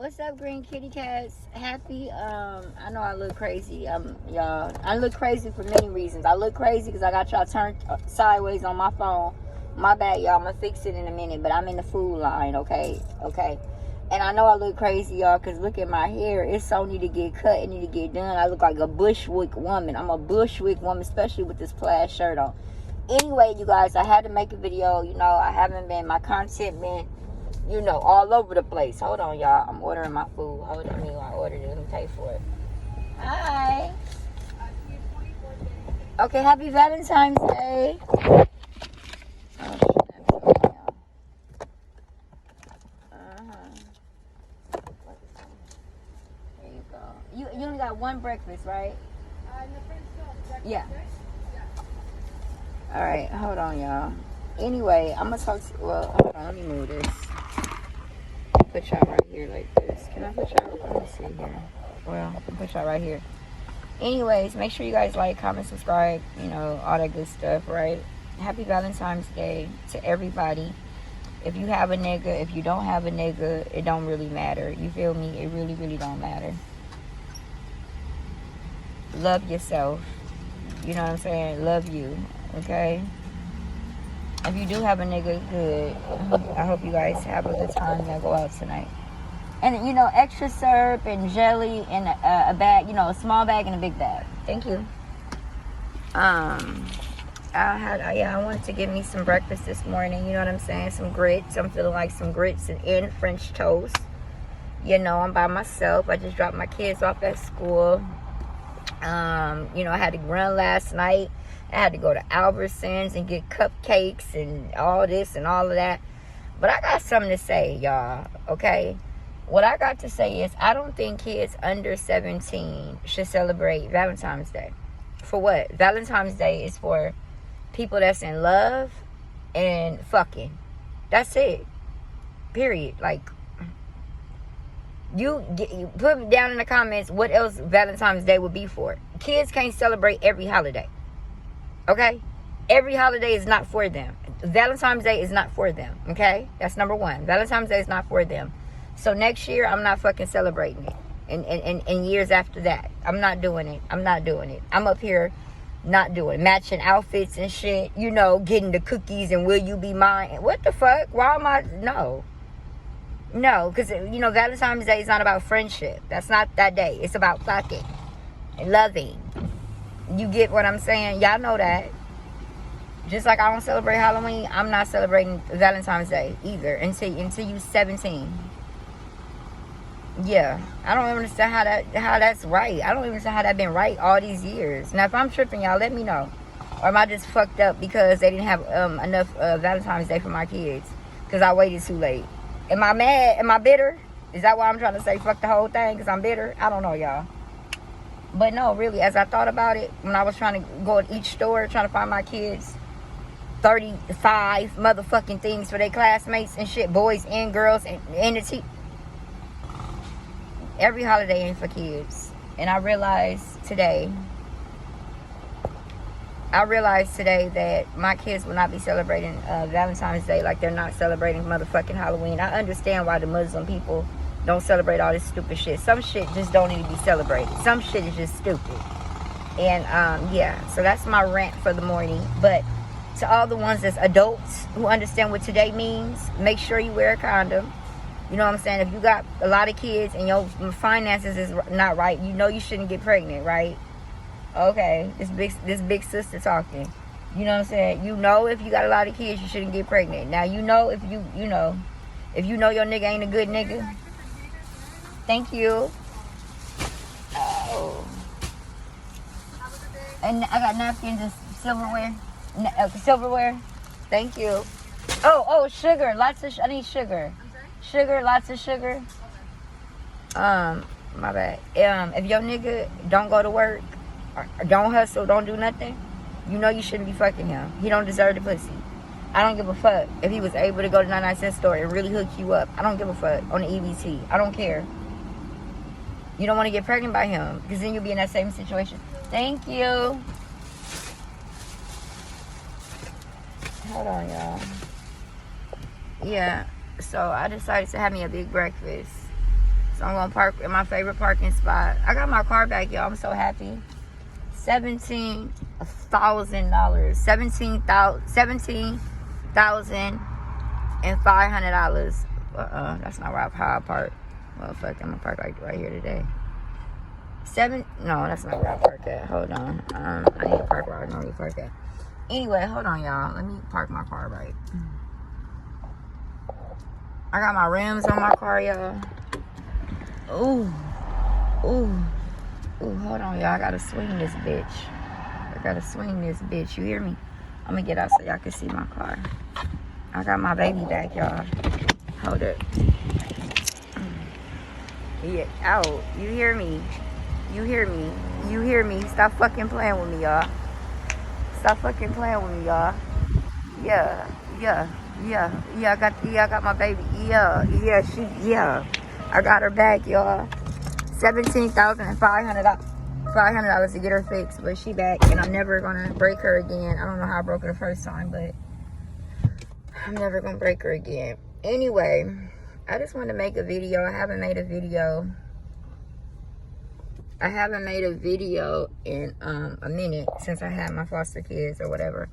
What's up, green kitty cats? Happy, I know I look crazy, y'all. I look crazy for many reasons. I look crazy because I got y'all turned sideways on my phone. My bad, y'all. I'm gonna fix it in a minute, but I'm in the food line, okay? Okay. And I know I look crazy, y'all, because look at my hair. It so need to get cut. It need to get done. I look like a Bushwick woman. I'm a Bushwick woman, especially with this plaid shirt on. Anyway, you guys, I had to make a video. You know, I haven't been, my content been, you know, all over the place. Hold on, y'all. I'm ordering my food. Hold on, I ordered it. Let me pay for it. Hi. Okay, happy Valentine's Day. You only got one breakfast, right? Yeah. All right, hold on, y'all. Anyway, I'm gonna talk to, well, hold on, let me move this. Put y'all right here like this. Can I put y'all, let me see here. Well, I'll put y'all right here. Anyways, make sure you guys like, comment, subscribe, you know, all that good stuff, right? Happy Valentine's Day to everybody. If you have a nigga, if you don't have a nigga, it don't really matter. You feel me? It really, really don't matter. Love yourself. You know what I'm saying? Love you. Okay? If you do have a nigga, good. I hope you guys have a good time that go out tonight. And, you know, extra syrup and jelly and a bag, you know, a small bag and a big bag. Thank you. I wanted to get me some breakfast this morning. You know what I'm saying? Some grits. I'm feeling like some grits and French toast. You know, I'm by myself. I just dropped my kids off at school. You know, I had to run last night. I had to go to Albertsons and get cupcakes and all this and all of that. But I got something to say, y'all, okay? What I got to say is I don't think kids under 17 should celebrate Valentine's Day. For what? Valentine's Day is for people that's in love and fucking. That's it. Period. Like, you put down in the comments what else Valentine's Day would be for. Kids can't celebrate every holiday. Okay? Every holiday is not for them. Valentine's Day is not for them. Okay? That's number one. Valentine's Day is not for them. So next year, I'm not fucking celebrating it. And years after that, I'm not doing it. I'm not doing it. I'm up here not doing it. Matching outfits and shit. You know, getting the cookies and will you be mine? What the fuck? Why am I? No. No, because, you know, Valentine's Day is not about friendship. That's not that day. It's about fucking and loving. You get what I'm saying? Y'all know that. Just like I don't celebrate Halloween, I'm not celebrating Valentine's Day either until you 17. Yeah, I don't understand how that's right. I don't even understand how that's been right all these years. Now, if I'm tripping, y'all let me know. Or am I just fucked up because they didn't have enough Valentine's Day for my kids? Because I waited too late. Am I mad? Am I bitter? Is that why I'm trying to say fuck the whole thing? Because I'm bitter? I don't know, y'all. But no, really, as I thought about it, when I was trying to go at each store, trying to find my kids 35 motherfucking things for their classmates and shit, boys and girls, and the every holiday ain't for kids. And I realized today that my kids will not be celebrating Valentine's Day like they're not celebrating motherfucking Halloween. I understand why the Muslim people don't celebrate all this stupid shit. Some shit just don't need to be celebrated. Some shit is just stupid. And yeah, so that's my rant for the morning. But to all the ones that's adults who understand what today means, make sure you wear a condom. You know what I'm saying? If you got a lot of kids and your finances is not right, you know you shouldn't get pregnant, right? Okay, this big sister talking. You know what I'm saying? You know if you got a lot of kids, you shouldn't get pregnant. Now you know if you know your nigga ain't a good nigga. Thank you. Oh. And I got napkins and silverware. Silverware. Thank you. Oh, sugar. I need sugar. Sugar, lots of sugar. My bad. If your nigga don't go to work, or don't hustle, don't do nothing, you know you shouldn't be fucking him. He don't deserve the pussy. I don't give a fuck if he was able to go to 99-cent store and really hook you up. I don't give a fuck on the EBT. I don't care. You don't want to get pregnant by him because then you'll be in that same situation. Thank you. Hold on, y'all. Yeah, so I decided to have me a big breakfast. So I'm gonna park in my favorite parking spot. I got my car back, y'all. I'm so happy. $17,000. $17,500. That's not how I park. Well, fuck, I'm gonna park like right here today. No, that's not where I park at. Hold on. I need to park where I normally park at. Anyway, hold on, y'all. Let me park my car right. I got my rims on my car, y'all. Ooh. Hold on, y'all. I gotta swing this bitch. You hear me? I'm gonna get out so y'all can see my car. I got my baby back, y'all. Hold it. Yeah, out. You hear me? Stop fucking playing with me, y'all. Yeah. I got my baby. Yeah. I got her back, y'all. $17,500 to get her fixed, but she back, and I'm never gonna break her again. I don't know how I broke her the first time, but I'm never gonna break her again. Anyway, I just wanted to make a video. I haven't made a video in a minute since I had my foster kids or whatever.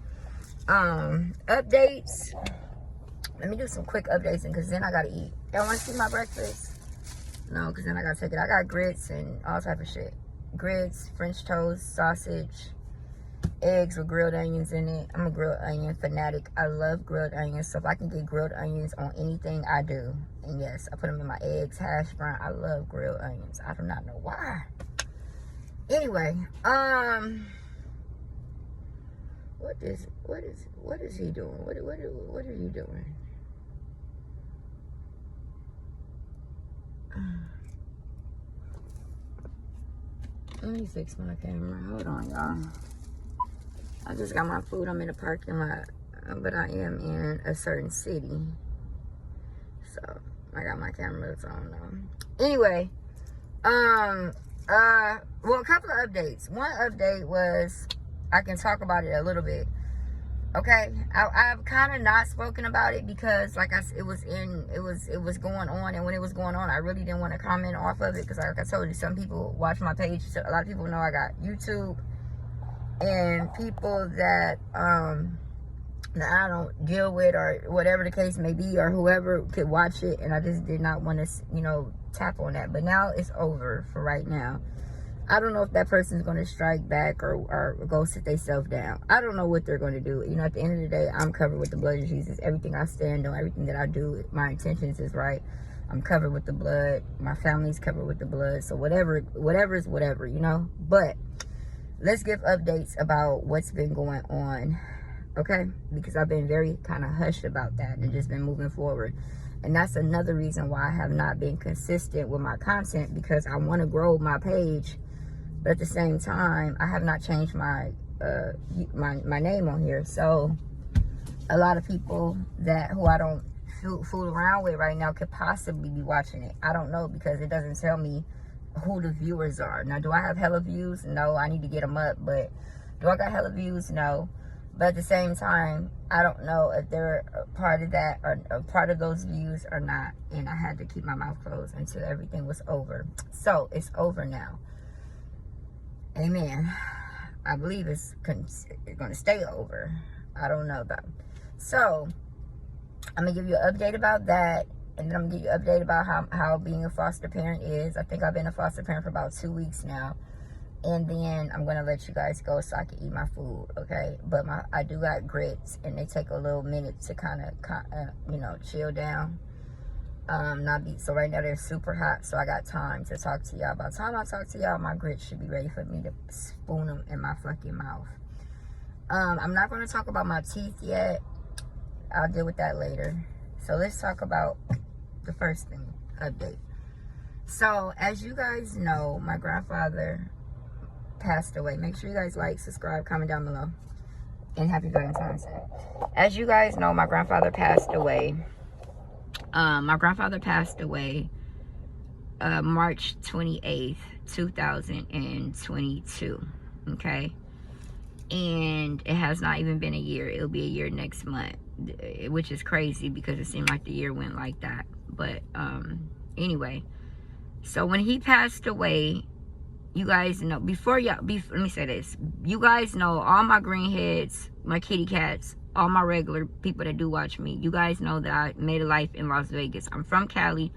Updates. Let me do some quick updates, because then I gotta eat. Y'all want to see my breakfast? No, because then I gotta take it. I got grits and all type of shit. Grits, French toast, sausage, eggs with grilled onions in it. I'm a grilled onion fanatic. I love grilled onions. So if I can get grilled onions on anything, I do. And yes, I put them in my eggs, hash brown. I love grilled onions. I do not know why. Anyway, what is he doing? What are you doing? Let me fix my camera. Hold on, y'all. I just got my food. I'm in the parking lot, but I am in a certain city, so I got my cameras on now. Anyway, well, a couple of updates. One update was, I can talk about it a little bit. Okay, I've kind of not spoken about it because, like I said, it was going on, and when it was going on, I really didn't want to comment off of it because, like I told you, some people watch my page. So a lot of people know I got YouTube, and people that I don't deal with, or whatever the case may be, or whoever could watch it, and I just did not want to, tap on that. But now it's over for right now. I don't know if that person's going to strike back or go sit themselves down. I don't know what they're going to do. At the end of the day, I'm covered with the blood of Jesus. Everything I stand on, everything that I do, my intentions is right. I'm covered with the blood. My family's covered with the blood. So whatever is whatever, But let's give updates about what's been going on, okay? Because I've been very kind of hushed about that and just been moving forward. And that's another reason why I have not been consistent with my content, because I want to grow my page. But at the same time, I have not changed my name on here. So a lot of people who I don't fool around with right now could possibly be watching it. I don't know, because it doesn't tell me who the viewers are. Now, do I have hella views? No, I need to get them up. But do I got hella views? No. But at the same time, I don't know if they're a part of that or a part of those views or not. And I had to keep my mouth closed until everything was over. So it's over now. Amen. I believe it's going to stay over. I don't know though. So I'm going to give you an update about that. And then I'm going to give you an update about how being a foster parent is. I think I've been a foster parent for about 2 weeks now. And then I'm going to let you guys go so I can eat my food, okay? But I do got grits, and they take a little minute to kind of, chill down. So right now they're super hot, so I got time to talk to y'all. By the time I talk to y'all, my grits should be ready for me to spoon them in my fucking mouth. I'm not going to talk about my teeth yet. I'll deal with that later. So let's talk about the first thing, update. So as you guys know, my grandfather passed away. Make sure you guys like, subscribe, comment down below, and happy Valentine's Day. As you guys know, my grandfather passed away. March 28th, 2022. Okay, and it has not even been a year. It'll be a year next month, which is crazy because it seemed like the year went like that. But anyway, So when he passed away, you guys know, let me say this. You guys know, all my greenheads, my kitty cats, all my regular people that do watch me, you guys know that I made a life in Las Vegas. I'm from Cali,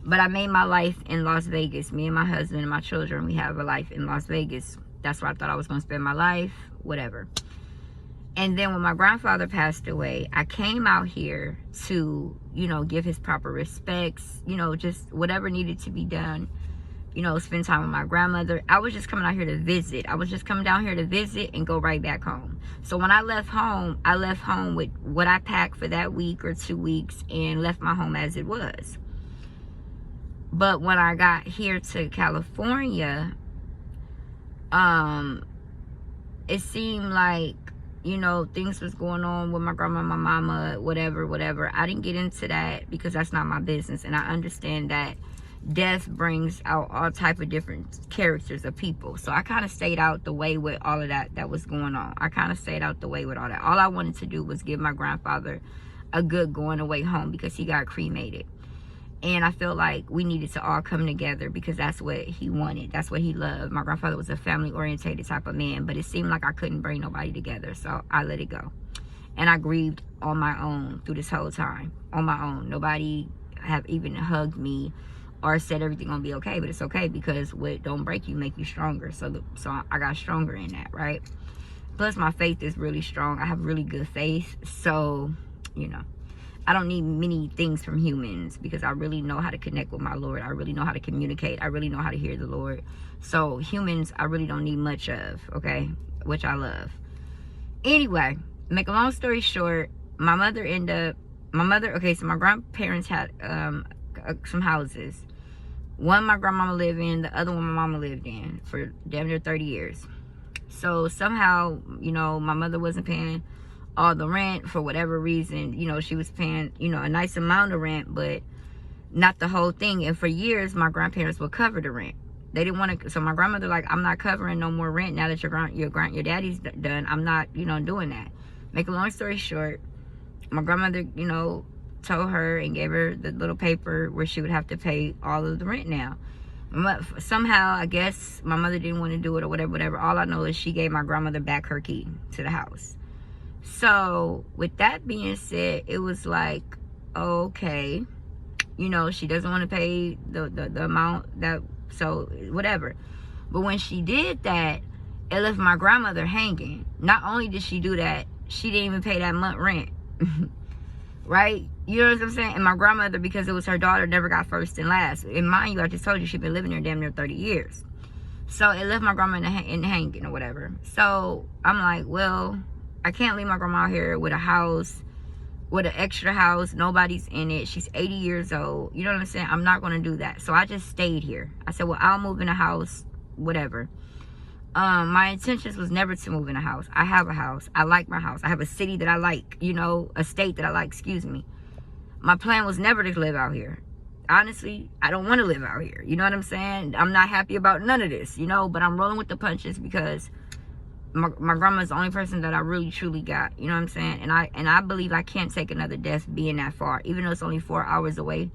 but I made my life in Las Vegas. Me and my husband and my children, we have a life in Las Vegas. That's where I thought I was going to spend my life, whatever. And then when my grandfather passed away, I came out here to, you know, give his proper respects, you know, just whatever needed to be done. You know, spend time with my grandmother. I was just coming out here to visit. I was just coming down here to visit and go right back home. So when I left home with what I packed for that week or 2 weeks and left my home as it was. But when I got here to California, it seemed like, you know, things was going on with my grandma, my mama, whatever. I didn't get into that because that's not my business. And I understand that death brings out all type of different characters of people. So I kind of stayed out the way with all of that was going on. I kind of stayed out the way with all that. All I wanted to do was give my grandfather a good going away home because he got cremated. And I feel like we needed to all come together because that's what he wanted. That's what he loved. My grandfather was a family-orientated type of man, but it seemed like I couldn't bring nobody together, so I let it go. And I grieved on my own through this whole time, on my own. Nobody have even hugged me or said everything gonna be okay, but it's okay because what don't break you make you stronger. So I got stronger in that, right? Plus my faith is really strong. I have really good faith, so you know, I don't need many things from humans because I really know how to connect with my Lord. I really know how to communicate. I really know how to hear the Lord. So humans I really don't need much of, okay, which I love. Anyway, make a long story short, so my grandparents had some houses. One my grandmama lived in, the other one my mama lived in for damn near 30 years. So somehow, you know, my mother wasn't paying all the rent for whatever reason. You know, she was paying, you know, a nice amount of rent, but not the whole thing. And for years, my grandparents would cover the rent. They didn't want to, so my grandmother like, I'm not covering no more rent now that your daddy's done. I'm not, you know, doing that. Make a long story short, my grandmother, you know, told her and gave her the little paper where she would have to pay all of the rent now. Somehow, I guess my mother didn't want to do it or whatever. All I know is she gave my grandmother back her key to the house. So with that being said, it was like, okay, you know, she doesn't want to pay the amount that, so whatever. But when she did that, it left my grandmother hanging. Not only did she do that, she didn't even pay that month rent. Right? You know what I'm saying? And my grandmother, because it was her daughter, never got first and last. And mind you, I just told you she'd been living there damn near 30 years. So it left my grandma in hanging or whatever. So I'm like, well, I can't leave my grandma out here with a house, with an extra house. Nobody's in it. She's 80 years old. You know what I'm saying? I'm not going to do that. So I just stayed here. I said, well, I'll move in a house, whatever. My intentions was never to move in a house. I have a house. I like my house. I have a city that I like, you know, a state that I like, excuse me. My plan was never to live out here. Honestly, I don't want to live out here. You know what I'm saying? I'm not happy about none of this, you know, but I'm rolling with the punches because my grandma's the only person that I really truly got. You know what I'm saying? And I believe I can't take another death being that far. Even though it's only 4 hours away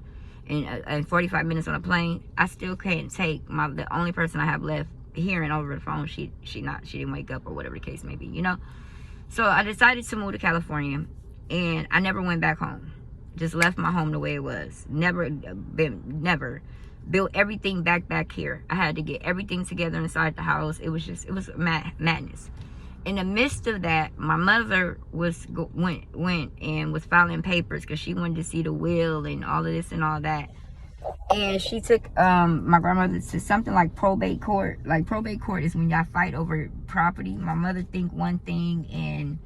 and 45 minutes on a plane, I still can't take the only person I have left hearing over the phone. She didn't wake up or whatever the case may be, you know. So I decided to move to California, and I never went back home. Just left my home the way it was. Never built everything back here. I had to get everything together inside the house. It was madness. In the midst of that, my mother went and was filing papers because she wanted to see the will and all of this and all that. And she took my grandmother to something like probate court. Like, probate court is when y'all fight over property. My mother think one thing and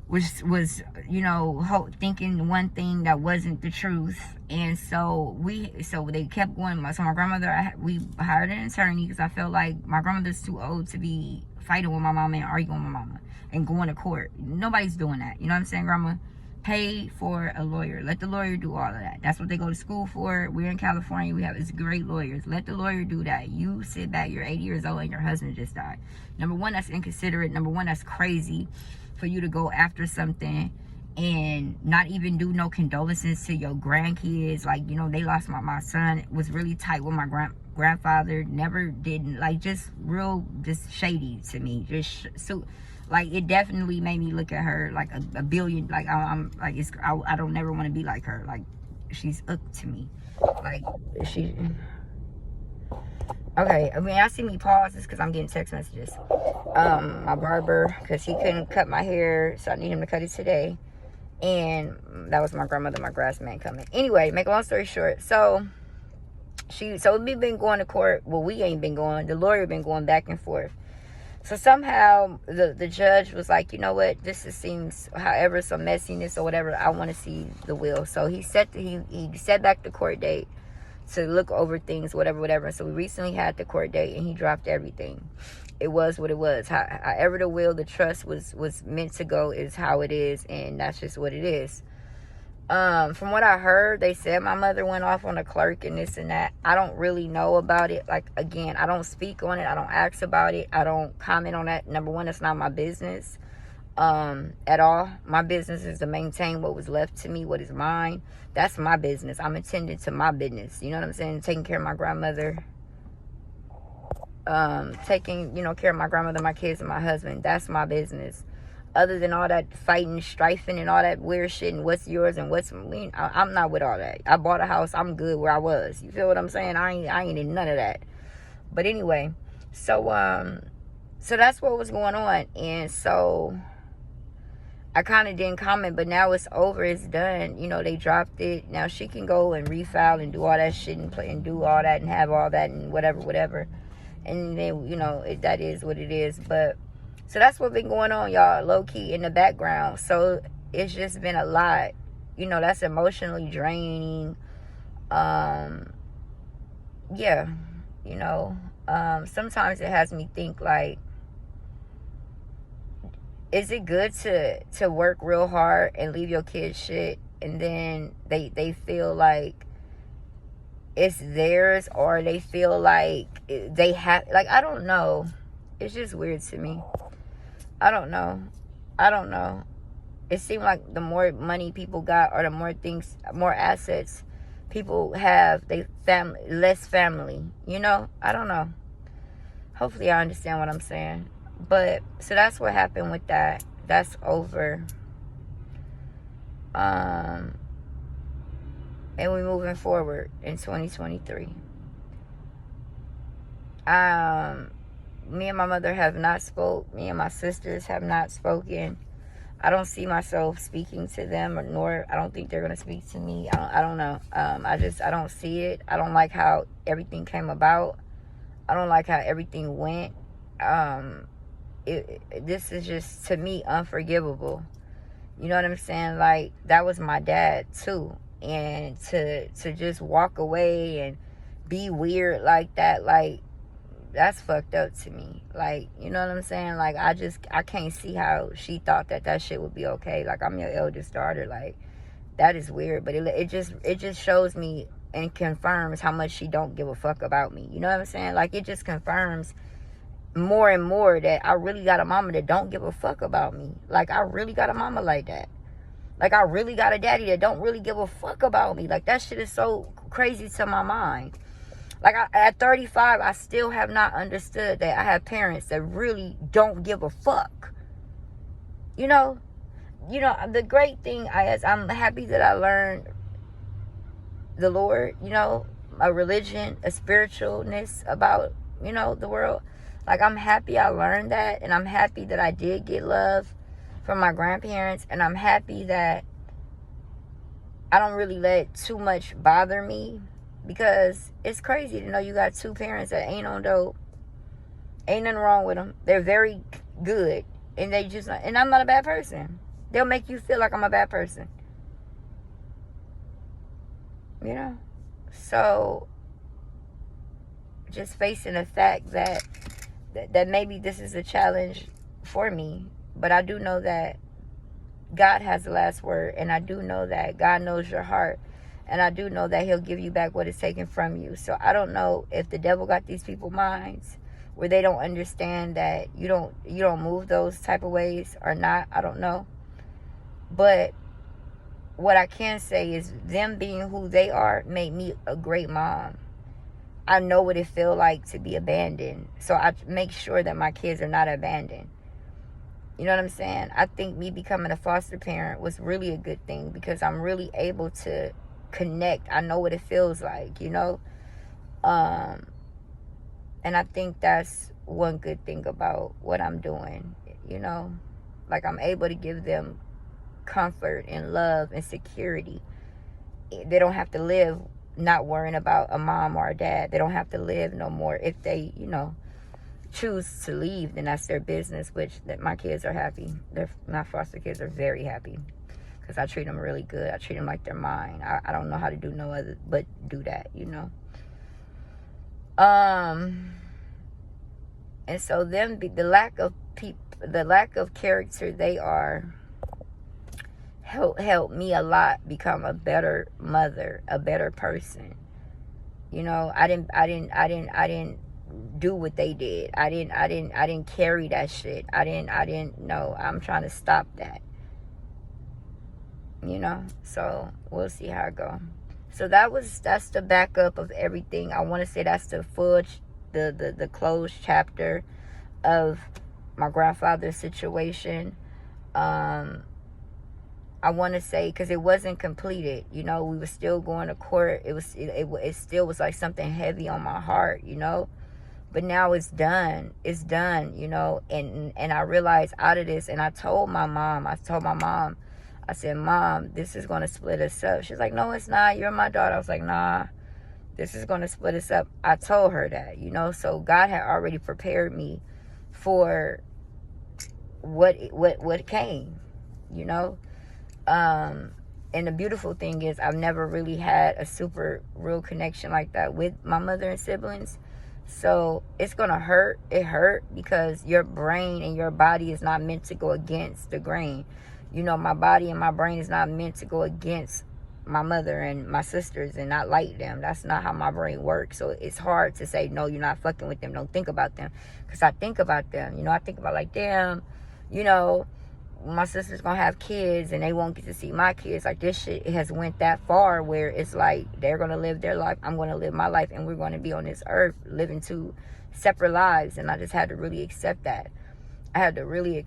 was you know, thinking one thing that wasn't the truth. And so they kept going. So my grandmother, we hired an attorney because I felt like my grandmother's too old to be fighting with my mama and arguing with my mama and going to court. Nobody's doing that. You know what I'm saying, Grandma? Pay for a lawyer. Let the lawyer do all of that. That's what they go to school for. We're in California. It's great lawyers. Let the lawyer do that. You sit back. You're 80 years old and your husband just died. Number one, that's inconsiderate. Number one, that's crazy for you to go after something and not even do no condolences to your grandkids. Like, you know, they lost my son was really tight with my grandfather, never did, like, just real, just shady to me, just so, like, it definitely made me look at her like a billion, like, I'm like, I don't never want to be like her. Like, she's up to me, like, she, okay, I mean, I see me pause this because I'm getting text messages. My barber, because he couldn't cut my hair, so I need him to cut it today. And that was my grandmother, my grass man coming. Anyway, make a long story short, so we've been going to court. Well, we ain't been going. The lawyer been going back and forth. So somehow the judge was like, you know what, this seems, however, some messiness or whatever. I want to see the will. So he set back the court date to look over things, whatever. So we recently had the court date, and he dropped everything. It was what it was. However the will, the trust was meant to go is how it is, and that's just what it is. From what I heard, they said my mother went off on a clerk and this and that. I don't really know about it. Like, again, I don't speak on it. I don't ask about it. I don't comment on that. Number one, it's not my business at all. My business is to maintain what was left to me, what is mine. That's my business. I'm attending to my business. You know what I'm saying? Taking care of my grandmother. Taking, you know, care of my grandmother, my kids, and my husband. That's my business. Other than all that fighting, strifing, and all that weird shit, and what's yours and what's me, I'm not with all that. I bought a house. I'm good where I was. You feel what I'm saying? I ain't in none of that. But anyway, so that's what was going on, and so I kind of didn't comment, but now it's over. It's done. You know, they dropped it. Now she can go and refile and do all that shit and play and do all that and have all that and whatever. And then, you know, that is what it is. But so that's what's been going on, y'all, low-key in the background. So it's just been a lot. You know, that's emotionally draining. Yeah, you know, sometimes it has me think, like, is it good to work real hard and leave your kids shit, and then they feel like it's theirs, or they feel like they have, like, I don't know. It's just weird to me. I don't know. It seemed like the more money people got, or the more things, more assets people have, less family, you know? I don't know. Hopefully I understand what I'm saying. But so that's what happened with that. That's over. And we're moving forward in 2023. Me and my mother have not spoke. Me and my sisters have not spoken. I don't see myself speaking to them, nor I don't think they're going to speak to me. I don't know. I don't see it. I don't like how everything came about. I don't like how everything went. This is just, to me, unforgivable. You know what I'm saying? Like, that was my dad too, and to just walk away and be weird like that, like, that's fucked up to me. Like, you know what I'm saying? Like, I can't see how she thought that shit would be okay. Like, I'm your eldest daughter. Like, that is weird. But it just shows me and confirms how much she don't give a fuck about me. You know what I'm saying? Like, it just confirms more and more that I really got a mama that don't give a fuck about me. Like, I really got a mama like that. Like, I really got a daddy that don't really give a fuck about me. Like, that shit is so crazy to my mind. Like, at 35, I still have not understood that I have parents that really don't give a fuck. You know, the great thing is I'm happy that I learned the Lord, you know, a religion, a spiritualness about, you know, the world. Like, I'm happy I learned that, and I'm happy that I did get love from my grandparents, and I'm happy that I don't really let too much bother me, because it's crazy to know you got two parents that ain't on dope. Ain't nothing wrong with them. They're very good, and and I'm not a bad person. They'll make you feel like I'm a bad person. You know? So, just facing the fact that maybe this is a challenge for me, but I do know that God has the last word, and I do know that God knows your heart, and I do know that he'll give you back what is taken from you. So I don't know if the devil got these people's minds where they don't understand that you don't move those type of ways or not. I don't know. But what I can say is them being who they are made me a great mom. I know what it feels like to be abandoned. So I make sure that my kids are not abandoned. You know what I'm saying? I think me becoming a foster parent was really a good thing because I'm really able to connect. I know what it feels like, you know? And I think that's one good thing about what I'm doing, you know? Like, I'm able to give them comfort and love and security. They don't have to live not worrying about a mom or a dad. They don't have to live no more. If they, you know, choose to leave, then that's their business, which that my kids are happy. My foster kids are very happy because I treat them really good. I treat them like they're mine. I don't know how to do no other but do that, you know. And so them, the lack of character they are helped me a lot become a better mother, a better person. You know, I didn't do what they did. I didn't carry that shit. I didn't know. I'm trying to stop that. You know, so we'll see how it go. So that's the backup of everything. I want to say that's the full the closed chapter of my grandfather's situation. I want to say, because it wasn't completed, you know, we were still going to court. It still was like something heavy on my heart, you know, but now it's done, you know, and I realized out of this, and I told my mom, I said, Mom, this is going to split us up. She's like, no, it's not, you're my daughter. I was like, nah, this is going to split us up. I told her that, you know, so God had already prepared me for what came, you know. And the beautiful thing is I've never really had a super real connection like that with my mother and siblings. So it's going to hurt. It hurt because your brain and your body is not meant to go against the grain. You know, my body and my brain is not meant to go against my mother and my sisters and not like them. That's not how my brain works. So it's hard to say, no, you're not fucking with them. Don't think about them. Because I think about them. You know, I think about like, damn, you know, my sister's gonna have kids and they won't get to see my kids. Like, this shit has went that far where it's like they're gonna live their life, I'm gonna live my life, and we're gonna be on this earth living two separate lives. And I just had to really accept that. I had to really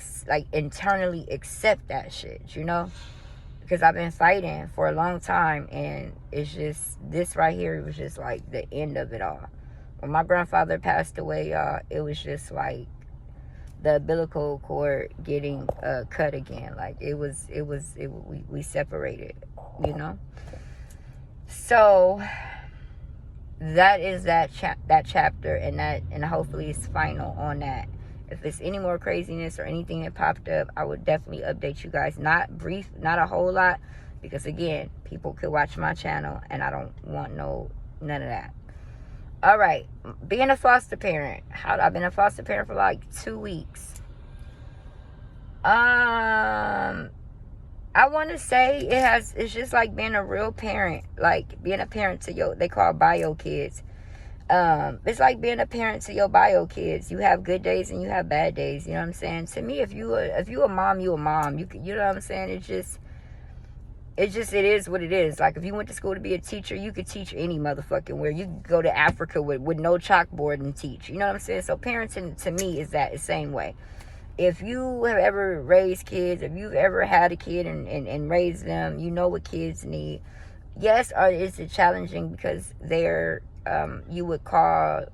internally accept that shit, you know, because I've been fighting for a long time, and it's just this right here. It was just like the end of it all. When my grandfather passed away, y'all, it was just like the umbilical cord getting cut again. Like we separated, you know. So that is that chapter, and hopefully it's final on that. If there's any more craziness or anything that popped up, I would definitely update you guys. Not brief, not a whole lot, because again, people could watch my channel and I don't want none of that. All right, being a foster parent. I've been a foster parent for like 2 weeks. I want to say it's just like being a real parent, like being a parent to they call bio kids. It's like being a parent to your bio kids. You have good days and you have bad days. You know what I'm saying? To me, if you a mom, you a mom. You know what I'm saying? It is what it is. Like, if you went to school to be a teacher, you could teach any motherfucking where. You could go to Africa with no chalkboard and teach. You know what I'm saying? So parenting to me is that the same way. If you have ever raised kids, if you've ever had a kid and raised them, you know what kids need. Yes, is it challenging because they're you would call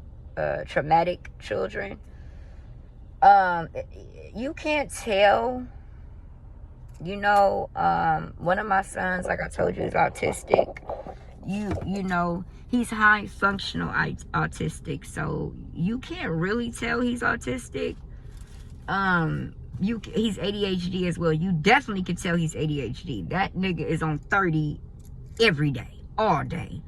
traumatic children. You can't tell. You know, one of my sons, like I told you, is autistic. You know, he's high functional autistic, so you can't really tell he's autistic. He's ADHD as well. You definitely can tell he's ADHD. That nigga is on 30 every day, all day.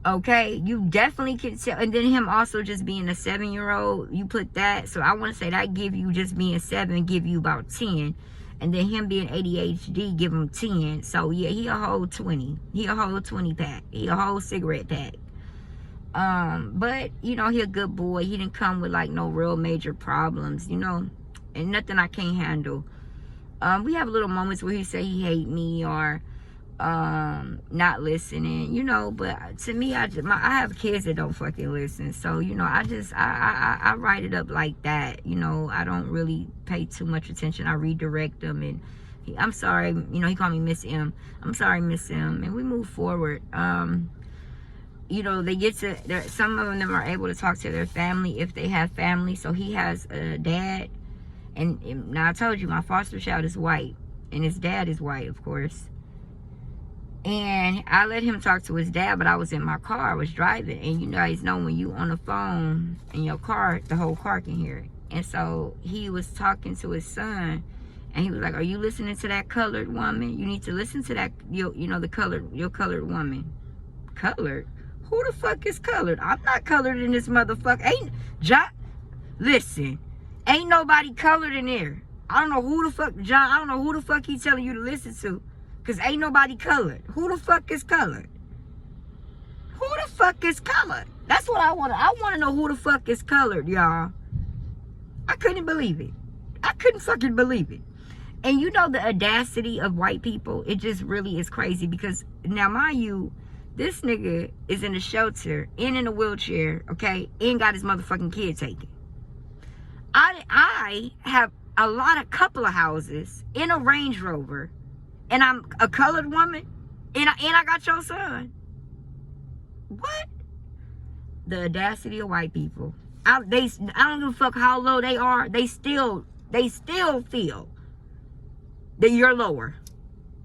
Okay, you definitely can tell. And then him also just being a 7-year-old, you put that. So I want to say that give you, just being 7, give you about 10. And then him being ADHD, give him 10. So yeah, he a whole 20. He a whole 20 pack. He a whole cigarette pack. But you know, he a good boy. He didn't come with like no real major problems, you know, and nothing I can't handle. We have little moments where he say he hate me, or not listening, you know. But to me, I have kids that don't fucking listen, so you know, I write it up like that, you know. I don't really pay too much attention. I redirect them, and I'm sorry, you know, he called me Miss M. I'm sorry, Miss M, and we move forward. You know, they get to, some of them are able to talk to their family if they have family. So he has a dad, and now I told you my foster child is white, and his dad is white, of course. And I let him talk to his dad, but I was in my car, I was driving, and you guys know when you on the phone in your car, the whole car can hear it. And so he was talking to his son, and he was like, "Are you listening to that colored woman? You need to listen to that, you know, your colored woman." Colored? Who the fuck is colored? I'm not colored in this motherfucker. Ain't John? Listen, ain't nobody colored in there. I don't know who the fuck, John. I don't know who the fuck he telling you to listen to, cause ain't nobody colored. Who the fuck is colored? Who the fuck is colored? That's what I want. I want to know who the fuck is colored, y'all. I couldn't believe it. I couldn't fucking believe it. And you know the audacity of white people. It just really is crazy, because now, mind you, this nigga is in a shelter and in a wheelchair, okay, and got his motherfucking kid taken. I have a couple of houses in a Range Rover, and I'm a colored woman, and I got your son. What? The audacity of white people. I don't give a fuck how low they are. They still feel that you're lower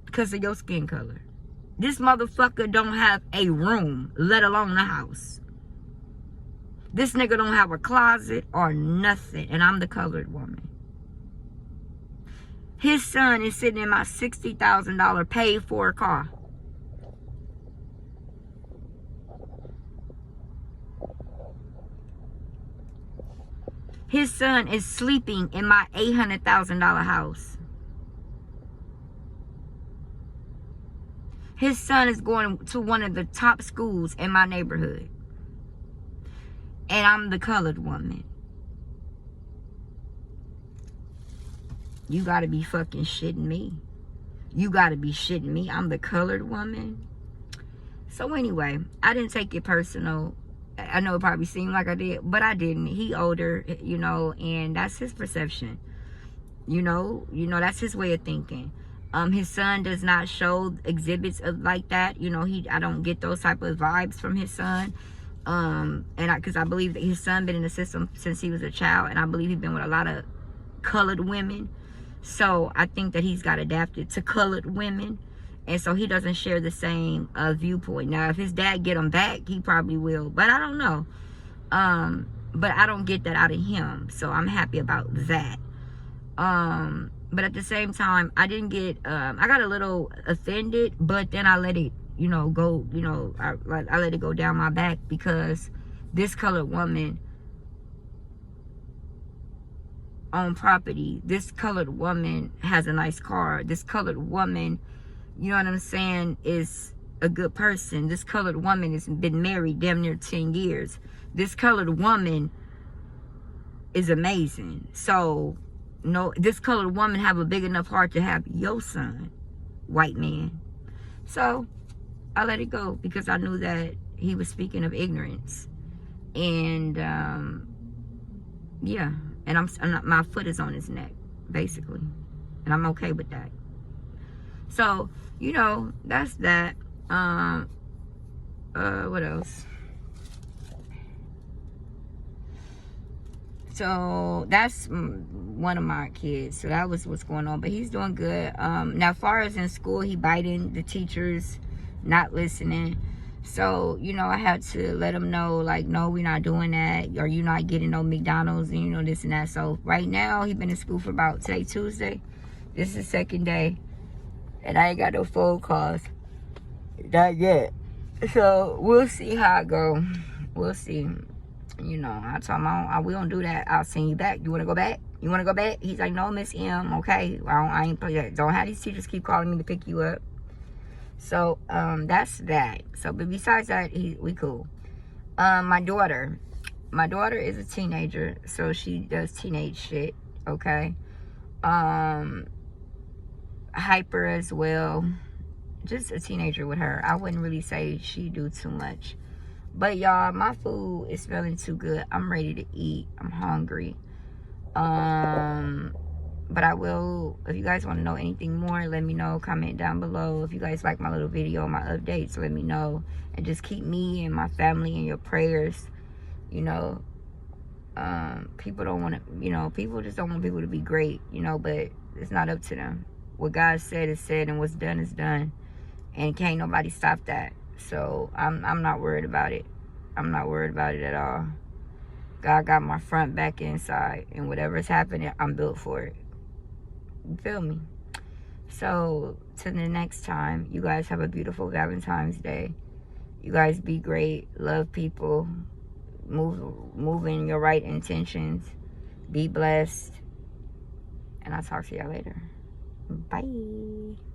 because of your skin color. This motherfucker don't have a room, let alone a house. This nigga don't have a closet or nothing, and I'm the colored woman. His son is sitting in my $60,000 paid for car. His son is sleeping in my $800,000 house. His son is going to one of the top schools in my neighborhood. And I'm the colored woman. You gotta be fucking shitting me. You gotta be shitting me. I'm the colored woman. So anyway, I didn't take it personal. I know it probably seemed like I did, but I didn't. He older, you know, and that's his perception. You know, that's his way of thinking. His son does not show exhibits of like that. You know, I don't get those type of vibes from his son. Because I believe that his son been in the system since he was a child, and I believe he's been with a lot of colored women. So I think that he's got adapted to colored women, and so he doesn't share the same viewpoint. Now, if his dad get him back, he probably will, but I don't know. But I don't get that out of him, so I'm happy about that. But at the same time, I didn't get, I got a little offended, but then I let it, you know, go, you know, I let it go down my back, because this colored woman own property. This colored woman has a nice car. This colored woman, you know what I'm saying, is a good person. This colored woman has been married damn near 10 years. This colored woman is amazing. So, no, this colored woman have a big enough heart to have your son, white man. So I let it go, because I knew that he was speaking of ignorance. And yeah, and I'm not, my foot is on his neck, basically, and I'm okay with that. So, you know, that's that. What else? So that's one of my kids. So that was what's going on. But he's doing good. Now, as far as in school, he biting the teachers, not listening. So, you know, I had to let him know, like, no, we're not doing that. Or you're not getting no McDonald's and, you know, this and that. So right now, he's been in school for about, today, Tuesday. This is the second day. And I ain't got no phone calls. Not yet. So we'll see how it go. We'll see. You know, I told him, we don't do that. I'll send you back. You want to go back? You want to go back? He's like, no, Miss M. Okay. I ain't play that. Don't have these teachers keep calling me to pick you up. So, that's that. So, but besides that, we cool. My daughter is a teenager. So, she does teenage shit. Okay. Hyper as well. just a teenager with her. I wouldn't really say she do too much. But y'all, my food is smelling too good. I'm ready to eat. I'm hungry. But I will, if you guys want to know anything more, let me know. Comment down below. If you guys like my little video, my updates, let me know. And just keep me and my family in your prayers. You know, people don't want to, you know, people just don't want people to be great, you know, but it's not up to them. What God said is said, and what's done is done. And can't nobody stop that. So I'm not worried about it. I'm not worried about it at all. God got my front, back, inside, and whatever's happening, I'm built for it. You feel me? So till the next time, you guys have a beautiful Valentine's Day. You guys be great. Love people. Move in your right intentions. Be blessed. And I'll talk to y'all later. Bye.